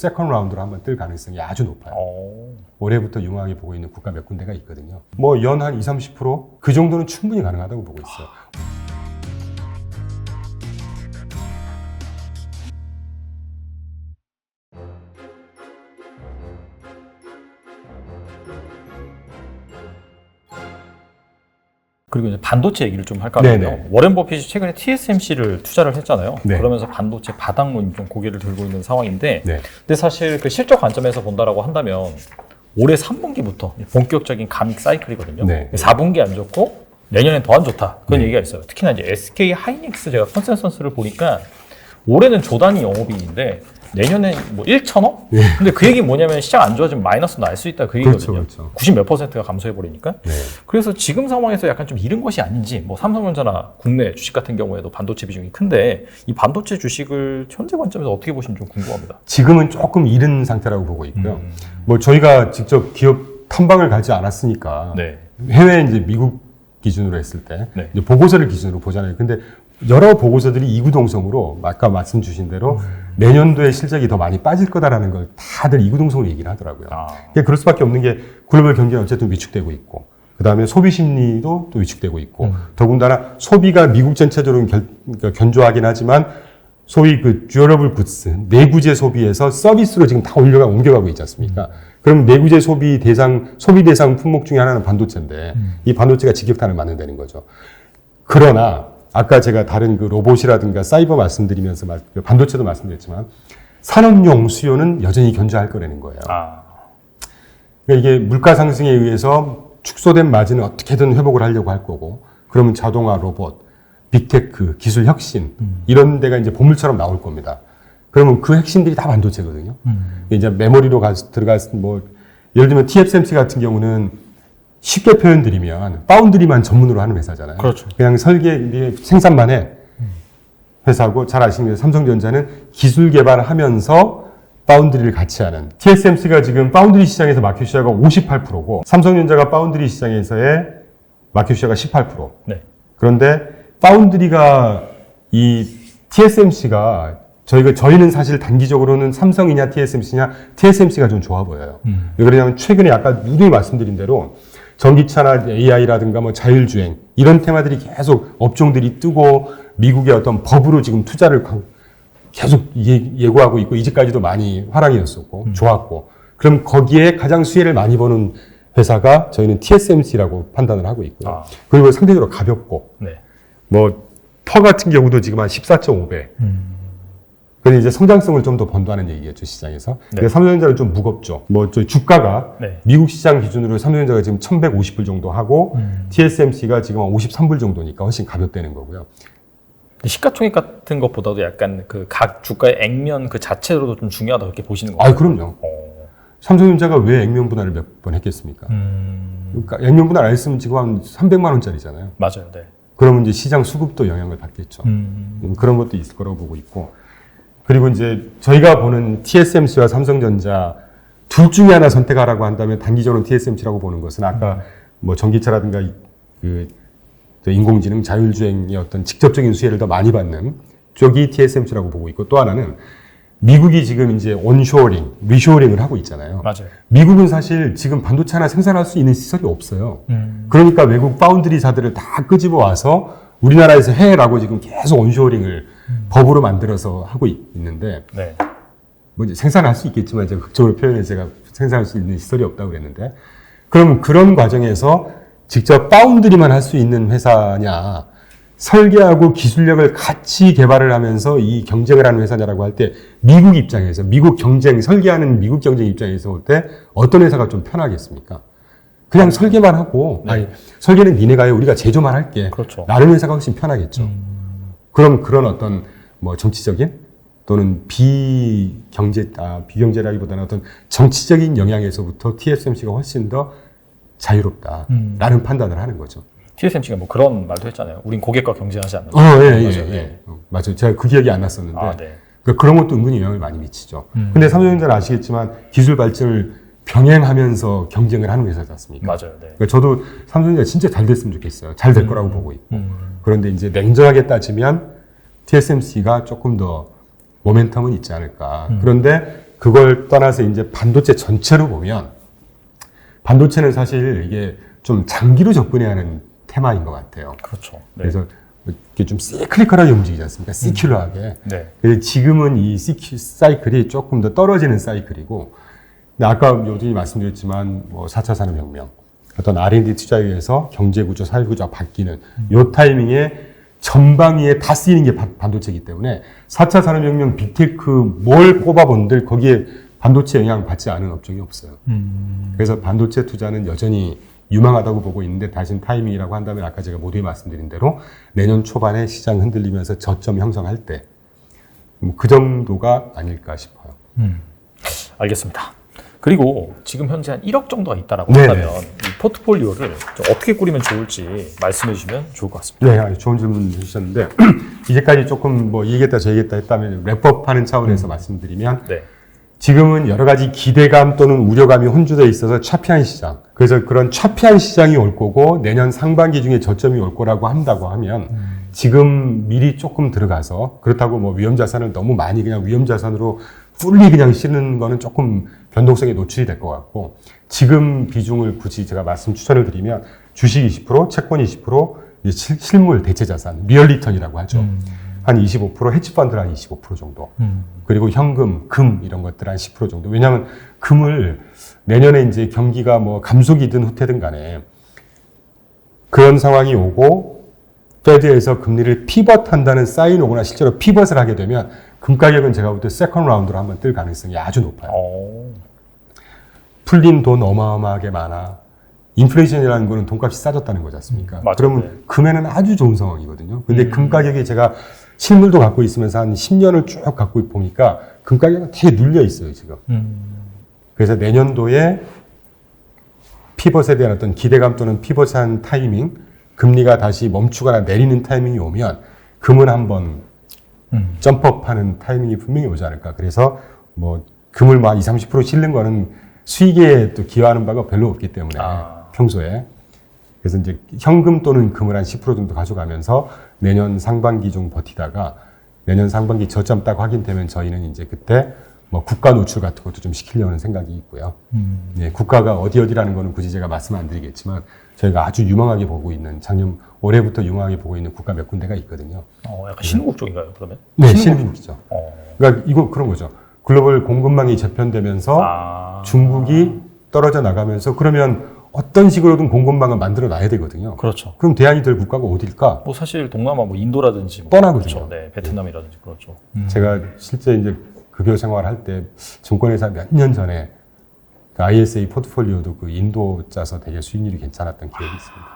세컨 라운드로 한번 뜰 가능성이 아주 높아요. 올해부터 유망하게 보고 있는 국가 몇 군데가 있거든요. 뭐 연 한 20-30%? 그 정도는 충분히 가능하다고 보고 있어요. 그리고 이제 반도체 얘기를 좀 할까 하면요. 워렌 버핏이 최근에 TSMC를 투자를 했잖아요. 네. 그러면서 반도체 바닥론이 좀 고개를 들고 있는 상황인데, 네. 근데 사실 그 실적 관점에서 본다라고 한다면 올해 3분기부터 본격적인 감익 사이클이거든요. 네. 4분기 안 좋고 내년엔 더 안 좋다. 그런 네. 얘기가 있어요. 특히나 이제 SK 하이닉스 제가 컨센서스를 보니까 올해는 조단위 영업이익인데 내년엔 뭐 1천억? 네. 근데 그 얘기는 뭐냐면 시장 안 좋아지면 마이너스 날 수 있다 그 얘기거든요. 그렇죠. 90 몇 %가 감소해버리니까. 네. 그래서 지금 상황에서 약간 좀 잃은 것이 아닌지, 뭐 삼성전자나 국내 주식 같은 경우에도 반도체 비중이 큰데 이 반도체 주식을 현재 관점에서 어떻게 보시는지 좀 궁금합니다. 지금은 조금 잃은 상태라고 보고 있고요. 뭐 저희가 직접 기업 탐방을 가지 않았으니까 네. 해외 이제 미국 기준으로 했을 때 네. 이제 보고서를 기준으로 보잖아요. 근데 여러 보고서들이 이구동성으로 아까 말씀 주신 대로 내년도에 실적이 더 많이 빠질 거다라는 걸 다들 이구동성으로 얘기를 하더라고요. 그러니까 그럴 수밖에 없는 게 글로벌 경기는 어쨌든 위축되고 있고, 그 다음에 소비 심리도 또 위축되고 있고, 더군다나 소비가 미국 전체적으로 그러니까 견조하긴 하지만 소위 그 듀어러블 굿스, 내구재 소비에서 서비스로 지금 다 옮겨가고 있지 않습니까? 그럼 내구재 소비 대상 품목 중에 하나는 반도체인데 이 반도체가 직격탄을 맞는다는 거죠. 그러나 아까 제가 다른 그 로봇이라든가 사이버 말씀드리면서 반도체도 말씀드렸지만 산업용 수요는 여전히 견조할 거라는 거예요. 그러니까 이게 물가 상승에 의해서 축소된 마진을 어떻게든 회복을 하려고 할 거고, 그러면 자동화, 로봇, 빅테크, 기술 혁신 이런 데가 이제 보물처럼 나올 겁니다. 그러면 그 핵심들이 다 반도체거든요. 이제 메모리로 들어가서 뭐 예를 들면 TSMC 같은 경우는 쉽게 표현드리면 파운드리만 전문으로 하는 회사잖아요. 그렇죠. 그냥 설계, 생산만 해 회사고, 잘 아시는 삼성전자는 기술 개발하면서 파운드리를 같이 하는. TSMC가 지금 파운드리 시장에서 마켓 쉐어가 58%고 삼성전자가 파운드리 시장에서의 마켓 쉐어가 18%. 네. 그런데 파운드리가 이 TSMC가 저희는 사실 단기적으로는 삼성이냐 TSMC가 좀 좋아 보여요. 왜 그러냐면 최근에 아까 누누이 말씀드린 대로 전기차나 AI라든가 뭐 자율주행 이런 테마들이 계속 업종들이 뜨고 미국의 어떤 법으로 지금 투자를 계속 예고하고 있고 이제까지도 많이 화랑이었었고 좋았고, 그럼 거기에 가장 수혜를 많이 보는 회사가 저희는 TSMC라고 판단을 하고 있고요. 그리고 상대적으로 가볍고 네. 뭐 퍼 같은 경우도 지금 한 14.5배. 근데 이제 성장성을 좀 더 번도하는 얘기겠죠, 시장에서. 네. 근데 삼성전자는 좀 무겁죠. 뭐 저희 주가가 네. 미국 시장 기준으로 삼성전자가 지금 1,150불 정도 하고 TSMC가 지금 한 53불 정도니까 훨씬 가볍다는 거고요. 시가총액 같은 것보다도 약간 그 각 주가의 액면 그 자체로도 좀 중요하다 그렇게 보시는 건가요? 그럼요. 삼성전자가 왜 액면 분할을 몇 번 했겠습니까? 그러니까 액면 분할 안 했으면 지금 한 300만 원짜리잖아요. 맞아요. 네. 그러면 이제 시장 수급도 영향을 받겠죠. 그런 것도 있을 거라고 보고 있고. 그리고 이제 저희가 보는 TSMC와 삼성전자 둘 중에 하나 선택하라고 한다면 단기적으로 TSMC라고 보는 것은 아까 뭐 전기차라든가 그 인공지능, 자율주행의 어떤 직접적인 수혜를 더 많이 받는 쪽이 TSMC라고 보고 있고, 또 하나는 미국이 지금 이제 온쇼어링, 리쇼어링을 하고 있잖아요. 맞아요. 미국은 사실 지금 반도체 하나 생산할 수 있는 시설이 없어요. 그러니까 외국 파운드리사들을 다 끄집어 와서 우리나라에서 해라고 지금 계속 온쇼어링을 법으로 만들어서 하고 있는데, 네. 뭐 이제 생산할 수 있겠지만 제가 극적으로 표현해서 제가 생산할 수 있는 시설이 없다고 그랬는데, 그럼 그런 과정에서 직접 파운드리만 할 수 있는 회사냐, 설계하고 기술력을 같이 개발을 하면서 이 경쟁을 하는 회사냐라고 할 때 미국 입장에서 설계하는 미국 경쟁 입장에서 볼 때 어떤 회사가 좀 편하겠습니까? 그냥 설계만 하고, 설계는 니네가 해, 우리가 제조만 할게. 그렇죠. 라는 회사가 훨씬 편하겠죠. 그럼 그런 어떤 뭐 정치적인 또는 비경제라기보다는 어떤 정치적인 영향에서부터 TSMC가 훨씬 더 자유롭다라는 판단을 하는 거죠. TSMC가 뭐 그런 말도 했잖아요. 우린 고객과 경쟁하지 않는다. 맞아요. 제가 그 기억이 안 났었는데. 네. 그러니까 그런 것도 은근히 영향을 많이 미치죠. 근데 삼성전자는 아시겠지만 기술 발전을 병행하면서 경쟁을 하는 회사지 않습니까? 맞아요. 네. 그러니까 저도 삼성전자 진짜 잘 됐으면 좋겠어요. 잘 될 거라고 보고 있고. 그런데 이제 냉정하게 따지면 TSMC가 조금 더 모멘텀은 있지 않을까. 그런데 그걸 떠나서 이제 반도체 전체로 보면 반도체는 사실 이게 좀 장기로 접근해야 하는 테마인 것 같아요. 그렇죠. 네. 그래서 이게 좀 시클리컬하게 움직이지 않습니까? 시큘러하게. 네. 근데 지금은 이 사이클이 조금 더 떨어지는 사이클이고, 근데 아까 요즘이 말씀드렸지만 뭐 4차 산업혁명, 어떤 R&D 투자에 의해서 경제구조, 사회구조가 바뀌는 요 타이밍에 전방위에 다 쓰이는 게 반도체이기 때문에 4차 산업혁명, 빅테크 뭘 꼽아본들 거기에 반도체 영향 받지 않은 업종이 없어요. 그래서 반도체 투자는 여전히 유망하다고 보고 있는데, 다시 타이밍이라고 한다면 아까 제가 모두에 말씀드린 대로 내년 초반에 시장 흔들리면서 저점 형성할 때 그 정도가 아닐까 싶어요. 알겠습니다. 그리고 지금 현재 한 1억 정도가 있다라고 네. 한다면 이 포트폴리오를 좀 어떻게 꾸리면 좋을지 말씀해 주시면 좋을 것 같습니다. 네, 아주 좋은 질문 해주셨는데 이제까지 조금 뭐 이겠다 저겠다 했다면 랩업하는 차원에서 말씀드리면, 네. 지금은 여러 가지 기대감 또는 우려감이 혼주되어 있어서 차피한 시장. 그래서 그런 차피한 시장이 올 거고 내년 상반기 중에 저점이 올 거라고 한다고 하면 지금 미리 조금 들어가서, 그렇다고 뭐 위험자산을 너무 많이 그냥 위험자산으로 풀리 그냥 실는 거는 조금 변동성에 노출이 될 것 같고, 지금 비중을 굳이 제가 추천을 드리면 주식 20%, 채권 20%, 실물 대체자산, 리얼리턴이라고 하죠. 한 25%, 헤지펀드 한 25% 정도. 그리고 현금, 금 이런 것들 한 10% 정도. 왜냐하면 금을 내년에 이제 경기가 뭐 감속이든 후퇴든 간에 그런 상황이 오고 페드에서 금리를 피벗한다는 사인 오거나 실제로 피벗을 하게 되면 금 가격은 제가 볼 때 세컨 라운드로 한번 뜰 가능성이 아주 높아요. 풀린 돈 어마어마하게 많아. 인플레이션이라는 거는 돈값이 싸졌다는 거지 않습니까? 맞아요. 그러면 네. 금에는 아주 좋은 상황이거든요. 근데 금 가격이 제가 실물도 갖고 있으면서 한 10년을 쭉 갖고 보니까 금 가격은 되게 눌려 있어요, 지금. 그래서 내년도에 피벗에 대한 어떤 기대감 또는 피벗한 타이밍, 금리가 다시 멈추거나 내리는 타이밍이 오면 금은 한번 점프업하는 타이밍이 분명히 오지 않을까. 그래서 뭐 금을 막 20, 30% 실는 거는 수익에 또 기여하는 바가 별로 없기 때문에 평소에. 그래서 이제 현금 또는 금을 한 10% 정도 가져가면서 내년 상반기 좀 버티다가 내년 상반기 저점 딱 확인되면 저희는 이제 그때 뭐 국가 노출 같은 것도 좀 시키려는 생각이 있고요. 예, 국가가 어디라는 거는 굳이 제가 말씀 안 드리겠지만 저희가 아주 유망하게 보고 있는, 작년 올해부터 유망하게 보고 있는 국가 몇 군데가 있거든요. 약간 신흥국 쪽인가요, 그러면? 네, 신흥국이죠. 그러니까 이거 그런 거죠. 글로벌 공급망이 재편되면서 중국이 떨어져 나가면서, 그러면 어떤 식으로든 공급망을 만들어 놔야 되거든요. 그렇죠. 그럼 대안이 될 국가가 어딜까? 뭐 사실 동남아 뭐 인도라든지 뭐 뻔하거든요. 그렇죠. 네, 베트남이라든지 그렇죠. 제가 실제 이제 급여 생활할 때 증권회사 몇 년 전에 그 ISA 포트폴리오도 그 인도 짜서 되게 수익률이 괜찮았던 기억이 있습니다.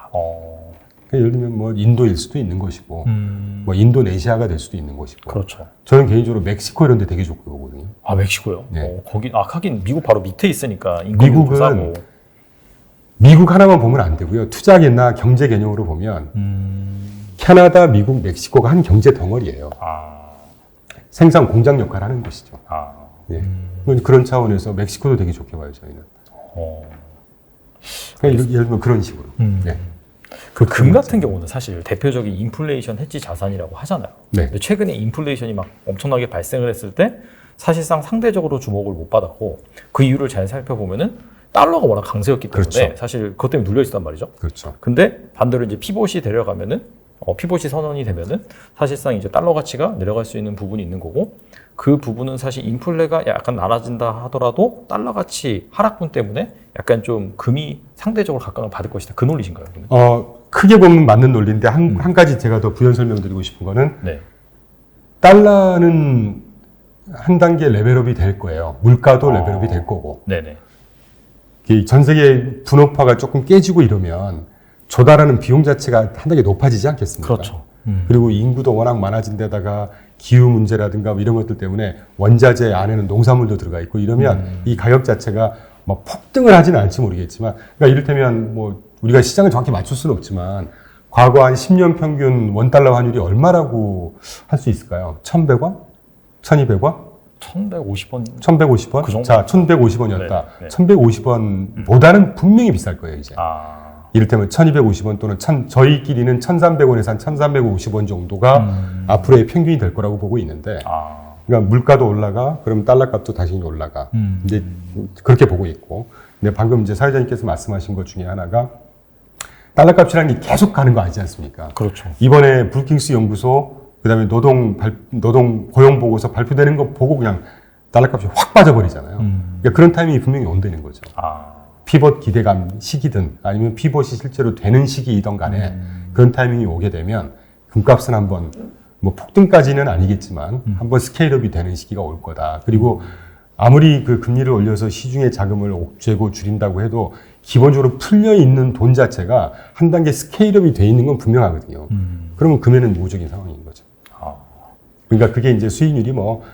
그러니까 예를 들면 뭐 인도일 수도 있는 것이고, 뭐 인도네시아가 될 수도 있는 것이고. 그렇죠. 저는 개인적으로 멕시코 이런 데 되게 좋고 보거든요. 아, 멕시코요? 네. 거기 하긴 미국 바로 밑에 있으니까 인건비도 미국은 싸고. 미국 하나만 보면 안 되고요. 투자나 경제 개념으로 보면 캐나다, 미국, 멕시코가 한 경제 덩어리예요. 생산 공장 역할을 하는 것이죠. 예. 그런 차원에서 멕시코도 되게 좋게 봐요, 저희는. 그러니까 예를 들면 그런 식으로. 네. 그 금 같은 경우는 사실 대표적인 인플레이션 해지 자산이라고 하잖아요. 네. 근데 최근에 인플레이션이 막 엄청나게 발생을 했을 때 사실상 상대적으로 주목을 못 받았고, 그 이유를 잘 살펴보면은 달러가 워낙 강세였기 때문에 그렇죠. 사실 그것 때문에 눌려 있었단 말이죠. 그렇죠. 근데 반대로 이제 피봇이 내려가면은 피봇이 선언이 되면은 사실상 이제 달러 가치가 내려갈 수 있는 부분이 있는 거고, 그 부분은 사실 인플레가 약간 낮아진다 하더라도 달러 가치 하락분 때문에 약간 좀 금이 상대적으로 각광을 받을 것이다. 그 논리신가요? 그러면? 크게 보면 맞는 논리인데 한 가지 제가 더 부연 설명드리고 싶은 거는, 네. 달러는 한 단계 레벨업이 될 거예요. 물가도 레벨업이 될 거고. 네네. 전 세계 분업화가 조금 깨지고 이러면 조달하는 비용 자체가 한 단계 높아지지 않겠습니까? 그렇죠. 그리고 인구도 워낙 많아진 데다가 기후 문제라든가 뭐 이런 것들 때문에 원자재 안에는 농산물도 들어가 있고 이러면 이 가격 자체가 뭐 폭등을 하지는 않을지 모르겠지만, 그러니까 이를테면 뭐 우리가 시장을 정확히 맞출 수는 없지만 과거 한 10년 평균 원달러 환율이 얼마라고 할 수 있을까요? 1,100원? 1,200원? 1,150원. 1,150원? 그 정도? 자, 1,150원이었다. 네, 네. 1,150원보다는 분명히 비쌀 거예요, 이제. 이를테면 1,250원 또는 저희끼리는 1,300원에서 한 1,350원 정도가 앞으로의 평균이 될 거라고 보고 있는데, 그러니까 그러니까 물가도 올라가, 그러면 달러 값도 다시 올라가. 이제 그렇게 보고 있고. 근데 방금 이제 사회자님께서 말씀하신 것 중에 하나가 달러 값이라는 게 계속 가는 거 아니지 않습니까? 그렇죠. 이번에 브루킹스 연구소, 그다음에 노동 고용 보고서 발표되는 거 보고 그냥 달러 값이 확 빠져버리잖아요. 그러니까 그런 타이밍이 분명히 온다는 거죠. 피벗 기대감 시기든 아니면 피벗이 실제로 되는 시기이든 간에 그런 타이밍이 오게 되면 금값은 한번 뭐 폭등까지는 아니겠지만 한번 스케일업이 되는 시기가 올 거다. 그리고 아무리 그 금리를 올려서 시중의 자금을 옥죄고 줄인다고 해도 기본적으로 풀려 있는 돈 자체가 한 단계 스케일업이 돼 있는 건 분명하거든요. 그러면 금에는 우호적인 상황인 거죠. 그러니까 그게 이제 수익률이 뭐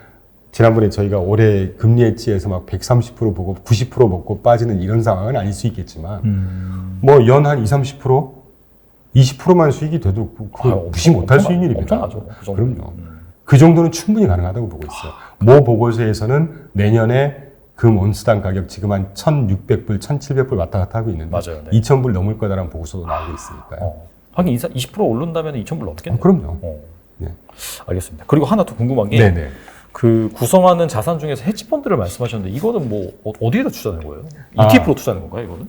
지난번에 저희가 올해 금리 엣지에서 막 130% 보고 90% 먹고 빠지는 이런 상황은 아닐 수 있겠지만 뭐 연 한 20, 30%? 20%만 수익이 돼도 무시 못할 수익률입니다. 엄청나죠. 그럼요. 그 정도는 충분히 가능하다고 보고 있어요. 모 보고서에서는 내년에 금 온스당 가격 지금 한 1,600불, 1,700불 왔다 갔다 하고 있는데 맞아요. 네. 2,000불 넘을 거다라는 보고서도 나오고 있으니까요. 하긴 20% 오른다면 2,000불 넘겠네요. 그럼요. 네. 알겠습니다. 그리고 하나 더 궁금한 게 네네. 그 구성하는 자산 중에서 헤지펀드를 말씀하셨는데 이거는 뭐 어디에다 투자하는 거예요? ETF로 투자하는 건가요, 이거는?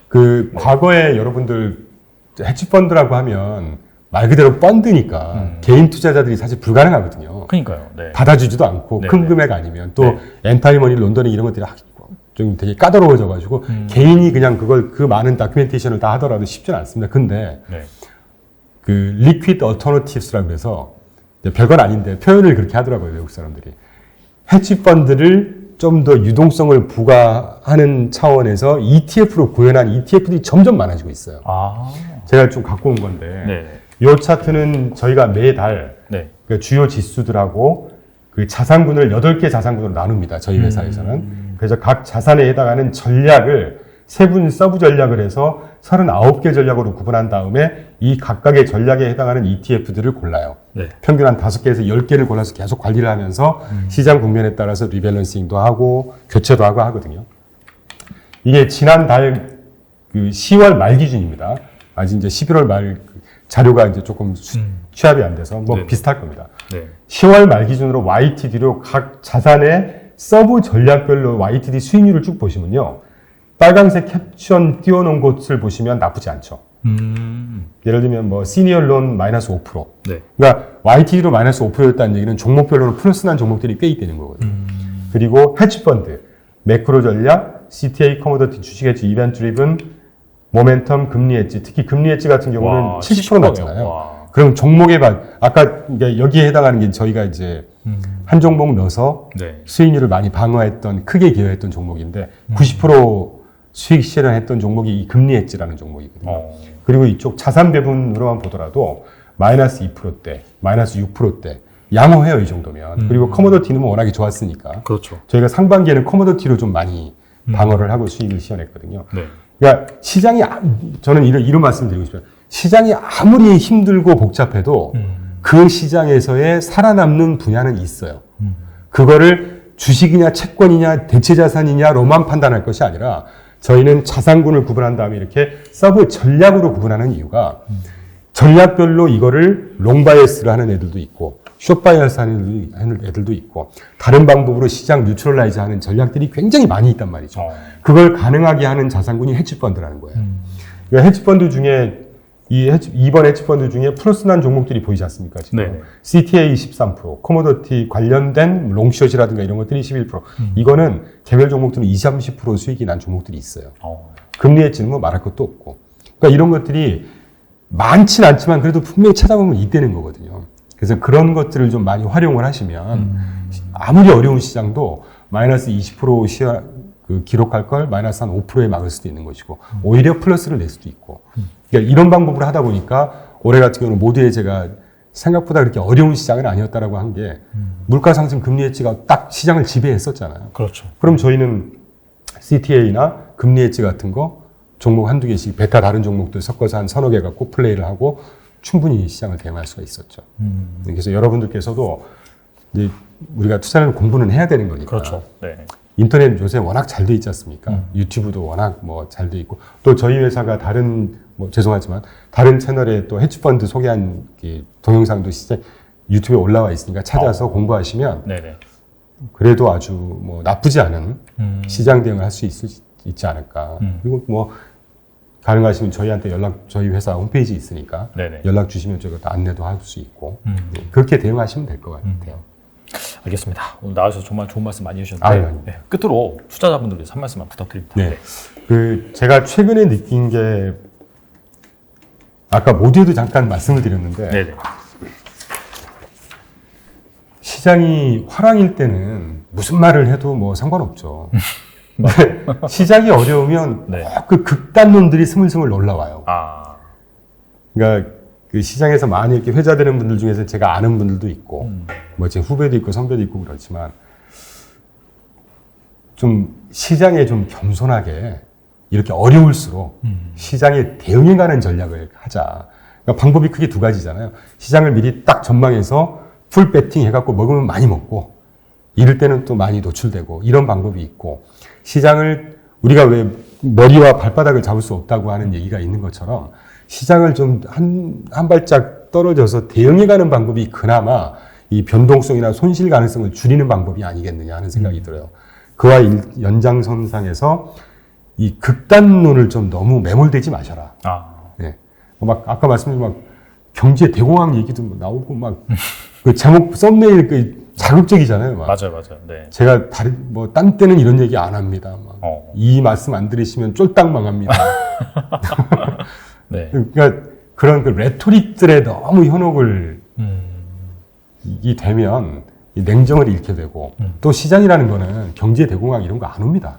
그 과거에 여러분들 헤지펀드라고 하면 말 그대로 펀드니까 개인 투자자들이 사실 불가능하거든요. 그러니까요. 네. 받아주지도 않고 네, 큰 네. 금액 아니면 또 네. 엔타이머니 런던에 이런 것들이 좀 되게 까다로워져가지고 개인이 그냥 그걸 그 많은 다큐멘테이션을 다 하더라도 쉽지는 않습니다. 근데 네. 그 리퀴드 얼터너티브스라고 해서 별건 아닌데 표현을 그렇게 하더라고요, 외국 사람들이. 헤지펀드를 좀 더 유동성을 부과하는 차원에서 ETF로 구현한 ETF들이 점점 많아지고 있어요. 제가 좀 갖고 온 건데 네. 이 차트는 저희가 매달 네. 그 주요 지수들하고 그 자산군을 8개 자산군으로 나눕니다. 저희 회사에서는. 그래서 각 자산에 해당하는 전략을 세분 서브 전략을 해서 39개 전략으로 구분한 다음에 이 각각의 전략에 해당하는 ETF들을 골라요. 네. 평균 한 5개에서 10개를 골라서 계속 관리를 하면서 시장 국면에 따라서 리밸런싱도 하고 교체도 하고 하거든요. 이게 지난달 그 10월 말 기준입니다. 아직 이제 11월 말 자료가 이제 조금 취합이 안 돼서 뭐 네. 비슷할 겁니다. 네. 10월 말 기준으로 YTD로 각 자산의 서브 전략별로 YTD 수익률을 쭉 보시면요. 빨간색 캡션 띄워놓은 곳을 보시면 나쁘지 않죠. 예를 들면 뭐 시니어론 마이너스 5%. 네. 그러니까 YTD로 마이너스 5%였다는 얘기는 종목별로는 플러스 난 종목들이 꽤 있다는 거거든요. 그리고 헤지펀드, 매크로 전략, CTA 커머더티 주식 엣지, 이벤트 드리븐, 모멘텀, 금리 엣지. 특히 금리 엣지 같은 경우는 와, 70% 났잖아요. 와. 그럼 종목의 아까 그러니까 여기에 해당하는 게 저희가 이제 한 종목 넣어서 네. 수익률을 많이 방어했던 크게 기여했던 종목인데 90% 수익 실현했던 종목이 이 금리 엣지라는 종목이거든요. 그리고 이쪽 자산 배분으로만 보더라도 마이너스 2%대, 마이너스 6%대 양호해요, 이 정도면. 그리고 커머더티는 워낙에 좋았으니까. 그렇죠. 저희가 상반기에는 커머더티로 좀 많이 방어를 하고 수익을 실현했거든요. 네. 그러니까 시장이 저는 이런 말씀 드리고 싶어요. 시장이 아무리 힘들고 복잡해도 그 시장에서의 살아남는 분야는 있어요. 그거를 주식이냐 채권이냐 대체자산이냐로만 판단할 것이 아니라 저희는 자산군을 구분한 다음에 이렇게 서브 전략으로 구분하는 이유가 전략별로 이거를 롱바이어스를 하는 애들도 있고 숏바이어스 하는 애들도 있고 다른 방법으로 시장 뉴트럴라이즈 하는 전략들이 굉장히 많이 있단 말이죠. 그걸 가능하게 하는 자산군이 헤지펀드라는 거예요. 그러니까 헤지펀드 중에 이번 헤지펀드 중에 플러스 난 종목들이 보이지 않습니까? 지금 네. CTA 13%, 커머더티 관련된 롱숏이라든가 이런 것들이 11%. 이거는 개별 종목들은 20, 30% 수익이 난 종목들이 있어요. 금리 엣지는 뭐 말할 것도 없고. 그러니까 이런 것들이 많진 않지만 그래도 분명히 찾아보면 있다는 거거든요. 그래서 그런 것들을 좀 많이 활용을 하시면 아무리 어려운 시장도 마이너스 20% 기록할 걸 마이너스 한 5%에 막을 수도 있는 것이고 오히려 플러스를 낼 수도 있고 그러니까 이런 방법으로 하다 보니까 올해 같은 경우는 모두의 제가 생각보다 그렇게 어려운 시장은 아니었다라고 한 게 물가 상승 금리 엣지가 딱 시장을 지배했었잖아요. 그렇죠. 그럼 저희는 CTA나 금리 엣지 같은 거 종목 한두 개씩 베타 다른 종목들 섞어서 한 서너 개 갖고 플레이를 하고 충분히 시장을 대응할 수가 있었죠. 그래서 여러분들께서도 이제 우리가 투자는 공부는 해야 되는 거니까. 그렇죠. 네. 인터넷 요새 워낙 잘 돼 있지 않습니까? 유튜브도 워낙 뭐 잘 돼 있고 또 저희 회사가 다른 죄송하지만 다른 채널에 또 헤지펀드 소개한 동영상도 진짜 유튜브에 올라와 있으니까 찾아서 공부하시면 네네. 그래도 아주 뭐 나쁘지 않은 시장 대응을 할 수 있지 않을까. 그리고 뭐 가능하시면 저희한테 저희 회사 홈페이지 있으니까 네네. 연락 주시면 저희가 또 안내도 할 수 있고 그렇게 대응하시면 될 것 같아요. 알겠습니다. 오늘 나와주셔서 정말 좋은 말씀 많이 해주셨는데 아유, 네, 끝으로 투자자분들 위해서 한 말씀만 부탁드립니다. 네. 제가 최근에 느낀 게 아까 모두에도 잠깐 말씀을 드렸는데 네네. 시장이 화랑일 때는 무슨 말을 해도 뭐 상관없죠. 근데 시장이 어려우면 네. 그 극단론들이 스물스물 올라와요. 아, 그러니까 그 시장에서 많이 이렇게 회자되는 분들 중에서 제가 아는 분들도 있고, 뭐 제 후배도 있고 선배도 있고 그렇지만 좀 시장에 좀 겸손하게 이렇게 어려울수록 시장에 대응해가는 전략을 하자. 그러니까 방법이 크게 두 가지잖아요. 시장을 미리 딱 전망해서 풀 배팅 해갖고 먹으면 많이 먹고, 이럴 때는 또 많이 노출되고 이런 방법이 있고, 시장을 우리가 왜 머리와 발바닥을 잡을 수 없다고 하는 얘기가 있는 것처럼 시장을 좀 한 발짝 떨어져서 대응해가는 방법이 그나마 이 변동성이나 손실 가능성을 줄이는 방법이 아니겠느냐 하는 생각이 들어요. 그와 연장선상에서 이 극단론을 좀 너무 매몰되지 마셔라. 네. 막 아까 말씀드린 막 경제 대공황 얘기도 나오고 막 그 제목 썸네일 그 자극적이잖아요. 막. 맞아요. 네. 제가 딴 때는 이런 얘기 안 합니다. 이 말씀 안 들으시면 쫄딱 망합니다. 네. 그러니까 그런 그 레토릭들에 너무 현혹을 이 되면 이 냉정을 잃게 되고 또 시장이라는 거는 경제 대공황 이런 거 안 옵니다.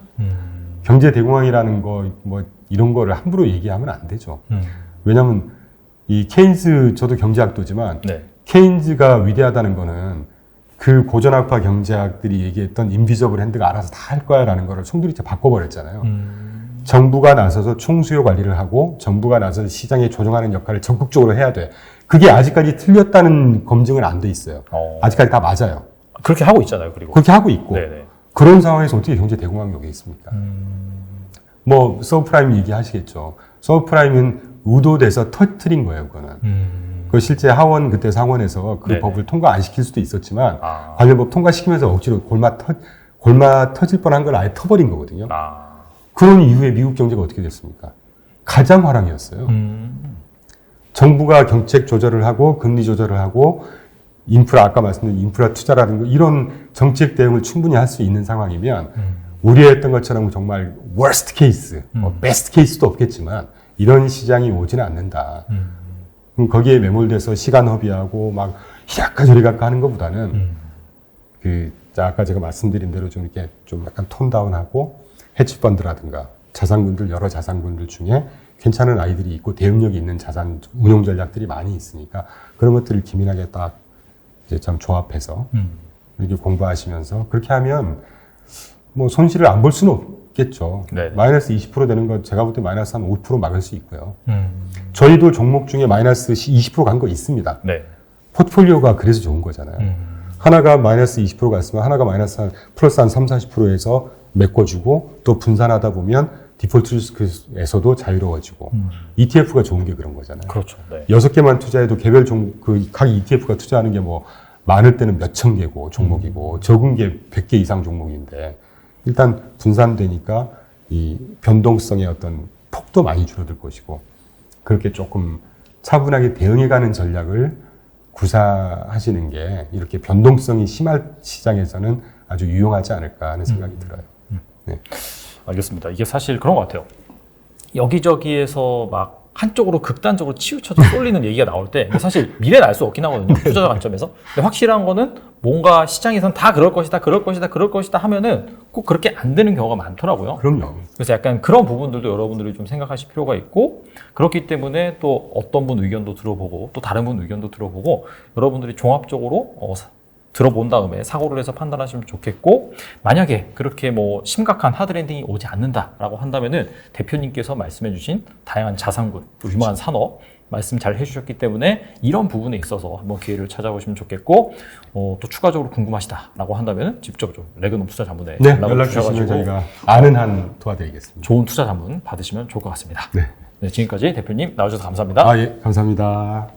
경제 대공황이라는 거 뭐 이런 거를 함부로 얘기하면 안 되죠. 왜냐하면 이 케인즈 저도 경제학도지만 네. 케인즈가 위대하다는 거는 그 고전학파 경제학들이 얘기했던 인비저블 핸드가 알아서 다 할 거야라는 거를 송두리째 바꿔버렸잖아요. 정부가 나서서 총수요 관리를 하고 정부가 나서서 시장에 조정하는 역할을 적극적으로 해야 돼. 그게 아직까지 틀렸다는 검증은 안 돼 있어요. 아직까지 다 맞아요. 그렇게 하고 있잖아요. 그리고 그렇게 하고 있고 네네. 그런 상황에서 어떻게 경제 대공황이 오겠습니까? 뭐 서브프라임 얘기하시겠죠. 서브프라임은 의도돼서 터트린 거예요. 그거는. 그 실제 하원 그때 상원에서 그 네네. 법을 통과 안 시킬 수도 있었지만 관련법 통과시키면서 억지로 골마 터질 뻔한 걸 아예 터버린 거거든요. 그런 이후에 미국 경제가 어떻게 됐습니까? 가장 화랑이었어요. 정부가 정책 조절을 하고 금리 조절을 하고 인프라 아까 말씀드린 인프라 투자라든가 이런 정책 대응을 충분히 할 수 있는 상황이면 우려했던 것처럼 정말 worst case, best case도 없겠지만 이런 시장이 오지는 않는다. 그럼 거기에 매몰돼서 시간 허비하고 막 이랄까 저리갈까 하는 것보다는 아까 제가 말씀드린 대로 좀 이렇게 좀 약간 톤 다운하고 해치펀드라든가 여러 자산군들 중에 괜찮은 아이들이 있고 대응력이 있는 자산 운용 전략들이 많이 있으니까 그런 것들을 기민하게 딱 이제 참 조합해서 이렇게 공부하시면서 그렇게 하면 뭐 손실을 안 볼 수는 없겠죠. 네네. 마이너스 20% 되는 거 제가 볼 때 마이너스 한 5% 막을 수 있고요. 저희도 종목 중에 마이너스 20% 간 거 있습니다. 네. 포트폴리오가 그래서 좋은 거잖아요. 하나가 마이너스 20% 갔으면 하나가 마이너스 플러스 한 3, 40%에서 메꿔주고 또 분산하다 보면 디폴트 리스크에서도 자유로워지고 ETF가 좋은 게 그런 거잖아요. 그렇죠. 네. 6개만 투자해도 개별 각 ETF가 투자하는 게 뭐 많을 때는 몇천 개고 종목이고 적은 게 100개 이상 종목인데 일단 분산되니까 이 변동성의 어떤 폭도 많이 줄어들 것이고 그렇게 조금 차분하게 대응해가는 전략을 구사하시는 게 이렇게 변동성이 심할 시장에서는 아주 유용하지 않을까 하는 생각이 들어요. 네. 알겠습니다. 이게 사실 그런 것 같아요. 여기저기에서 막 한쪽으로 극단적으로 치우쳐서 쏠리는 얘기가 나올 때 사실 미래는 알 수 없긴 하거든요. 투자자 관점에서. 근데 확실한 거는 뭔가 시장에선 다 그럴 것이다 하면은 꼭 그렇게 안 되는 경우가 많더라고요. 그럼요. 그래서 약간 그런 부분들도 여러분들이 좀 생각하실 필요가 있고 그렇기 때문에 또 어떤 분 의견도 들어보고 또 다른 분 의견도 들어보고 여러분들이 종합적으로 들어본 다음에 사고를 해서 판단하시면 좋겠고 만약에 그렇게 뭐 심각한 하드랜딩이 오지 않는다라고 한다면은 대표님께서 말씀해주신 다양한 자산군, 또 유망한 산업 말씀 잘 해주셨기 때문에 이런 부분에 있어서 한번 기회를 찾아보시면 좋겠고 또 추가적으로 궁금하시다라고 한다면 직접 좀 레그넘 투자 자문에 네, 연락 주시면 저희가 아는 한 도와드리겠습니다. 좋은 투자 자문 받으시면 좋을 것 같습니다. 네. 네, 지금까지 대표님 나와주셔서 감사합니다. 예, 감사합니다.